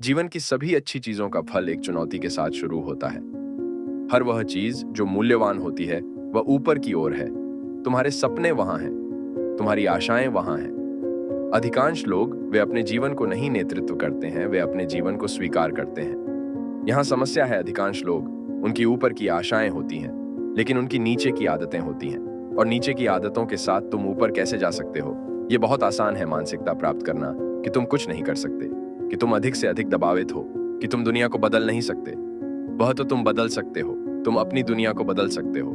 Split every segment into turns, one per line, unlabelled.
जीवन की सभी अच्छी चीजों का फल एक चुनौती के साथ शुरू होता है। हर वह चीज जो मूल्यवान होती है वह ऊपर की ओर है। तुम्हारे सपने वहां हैं, तुम्हारी आशाएं वहां हैं। अधिकांश लोग वे अपने जीवन को नहीं नेतृत्व करते हैं, वे अपने जीवन को स्वीकार करते हैं। यहाँ समस्या है, अधिकांश लोग उनकी ऊपर की आशाएं होती हैं, लेकिन उनकी नीचे की आदतें होती हैं। और नीचे की आदतों के साथ तुम ऊपर कैसे जा सकते हो? ये बहुत आसान है मानसिकता प्राप्त करना कि तुम कुछ नहीं कर सकते, कि तुम अधिक से अधिक दबावित हो, कि तुम दुनिया को बदल नहीं सकते। वह तो तुम बदल सकते हो, तुम अपनी दुनिया को बदल सकते हो।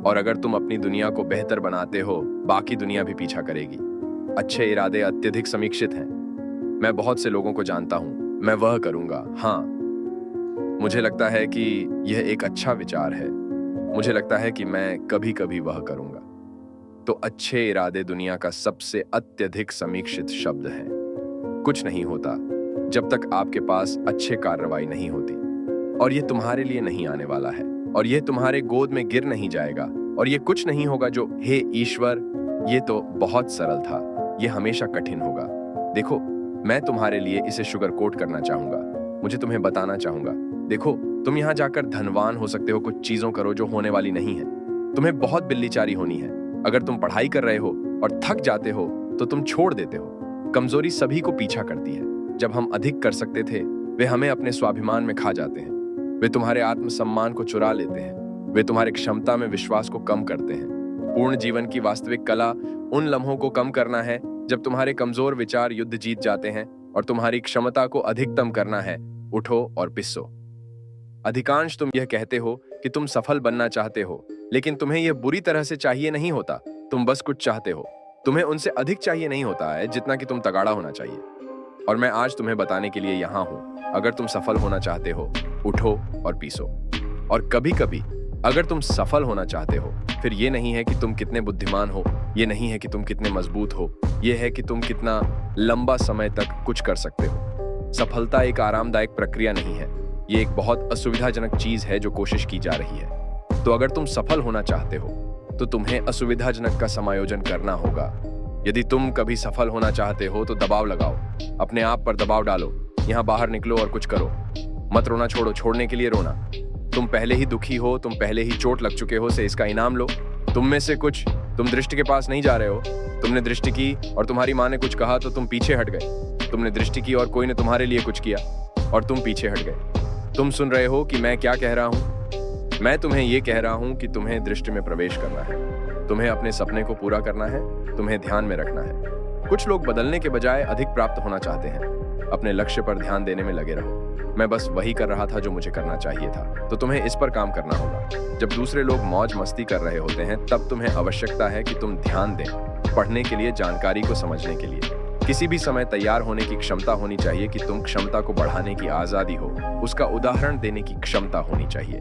और अगर तुम अपनी दुनिया को बेहतर बनाते हो, बाकी दुनिया भी पीछा करेगी। अच्छे इरादे अत्यधिक समीक्षित हैं। मैं बहुत से लोगों को जानता हूं, मैं वह करूंगा, हाँ, मुझे लगता है कि यह एक अच्छा विचार है, मुझे लगता है कि मैं कभी कभी वह करूंगा। तो अच्छे इरादे दुनिया का सबसे अत्यधिक समीक्षित शब्द है। कुछ नहीं होता जब तक आपके पास अच्छे कार्रवाई नहीं होती, और यह तुम्हारे लिए नहीं आने वाला है, और यह तुम्हारे गोद में गिर नहीं जाएगा, और यह कुछ नहीं होगा जो हे ईश्वर, ये तो बहुत सरल था, यह हमेशा कठिन होगा। देखो, मैं तुम्हारे लिए इसे शुगर कोट करना चाहूंगा, मुझे तुम्हें बताना चाहूंगा। देखो, तुम यहां जाकर धनवान हो सकते हो, कुछ चीजों करो जो होने वाली नहीं है। तुम्हें बहुत बिल्लीचारी होनी है। अगर तुम पढ़ाई कर रहे हो और थक जाते हो तो तुम छोड़ देते हो। कमजोरी सभी को पीछा करती है। जब हम अधिक कर सकते थे, वे हमें अपने स्वाभिमान में खा जाते हैं। वे तुम्हारे आत्मसम्मान को चुरा लेते हैं। वे तुम्हारी क्षमता में विश्वास को कम करते हैं। पूर्ण जीवन की वास्तविक कला उन लम्हों को कम करना है जब तुम्हारे कमजोर विचार युद्ध जीत जाते हैं और तुम्हारी क्षमता को अधिकतम करना है। उठो और पिसो। अधिकांश तुम यह कहते हो कि तुम सफल बनना चाहते हो, लेकिन तुम्हें यह बुरी तरह से चाहिए नहीं होता। तुम बस कुछ चाहते हो। तुम्हें उनसे अधिक चाहिए नहीं होता है जितना कि तुम तगड़ा होना चाहिए। और मैं आज तुम्हें बताने के लिए यहाँ हूँ, अगर तुम सफल होना चाहते हो, उठो और पीसो। और कभी कभी अगर तुम सफल होना चाहते हो, फिर ये नहीं है कि तुम कितने बुद्धिमान हो, ये नहीं है कि तुम कितने मजबूत हो, ये है कि तुम कितना लंबा समय तक कुछ कर सकते हो। सफलता एक आरामदायक प्रक्रिया नहीं है, ये एक बहुत असुविधाजनक चीज है जो कोशिश की जा रही है। तो अगर तुम सफल होना चाहते हो तो तुम्हें असुविधाजनक का समायोजन करना होगा। यदि तुम कभी सफल होना चाहते हो तो दबाव लगाओ, अपने आप पर दबाव डालो। यहाँ बाहर निकलो और कुछ करो। मत रोना छोड़ो, छोड़ने के लिए रोना। तुम पहले ही दुखी हो, तुम पहले ही चोट लग चुके हो, से इसका इनाम लो। तुम में से कुछ, तुम दृष्टि के पास नहीं जा रहे हो। तुमने दृष्टि की और तुम्हारी माँ ने कुछ कहा तो तुम पीछे हट गए। तुमने दृष्टि की और कोई ने तुम्हारे लिए कुछ किया और तुम पीछे हट गए। तुम सुन रहे हो कि मैं क्या कह रहा हूँ? मैं तुम्हें यह कह रहा हूं कि तुम्हें दृष्टि में प्रवेश करना है। तुम्हें अपने सपने को पूरा करना है, तुम्हें ध्यान में रखना है। कुछ लोग बदलने के बजाय अधिक प्राप्त होना चाहते हैं। अपने लक्ष्य पर ध्यान देने में लगे रहो। मैं बस वही कर रहा था जो मुझे करना चाहिए था, तो तुम्हें इस पर काम करना होगा। जब दूसरे लोग मौज मस्ती कर रहे होते हैं, तब तुम्हें आवश्यकता है कि तुम ध्यान दें, पढ़ने के लिए, जानकारी को समझने के लिए। किसी भी समय तैयार होने की क्षमता होनी चाहिए कि तुम क्षमता को बढ़ाने की आजादी हो, उसका उदाहरण देने की क्षमता होनी चाहिए।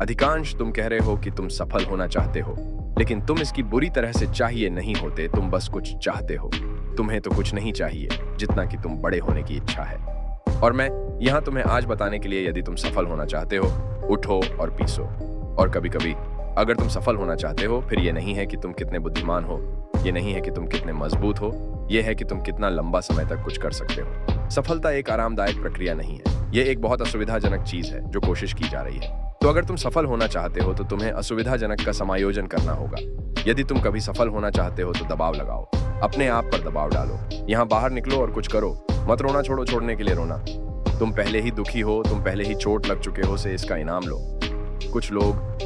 अधिकांश तुम कह रहे हो कि तुम सफल होना चाहते हो, लेकिन तुम इसकी बुरी तरह से चाहिए नहीं होते, तुम बस कुछ चाहते हो। तुम्हें तो कुछ नहीं चाहिए जितना कि तुम बड़े होने की इच्छा है। और मैं यहाँ तुम्हें आज बताने के लिए, यदि तुम सफल होना चाहते हो, उठो और पीसो। और कभी कभी अगर तुम सफल होना चाहते हो, फिर ये नहीं है कि तुम कितने बुद्धिमान हो, ये नहीं है कि तुम कितने मजबूत हो, ये है कि तुम कितना लंबा समय तक कुछ कर सकते हो। सफलता एक आरामदायक प्रक्रिया नहीं है, ये एक बहुत असुविधाजनक चीज है जो कोशिश की जा रही है। तो अगर तुम सफल होना चाहते हो तो तुम्हें असुविधाजनक का समायोजन करना होगा। यदि तुम कभी सफल होना चाहते हो तो दबाव लगाओ, अपने आप पर दबाव डालो। यहाँ बाहर निकलो और कुछ करो। मत रोना छोड़ो, छोड़ने के लिए रोना। तुम पहले ही दुखी हो, तुम पहले ही चोट लग चुके हो, से इसका इनाम लो। कुछ लोग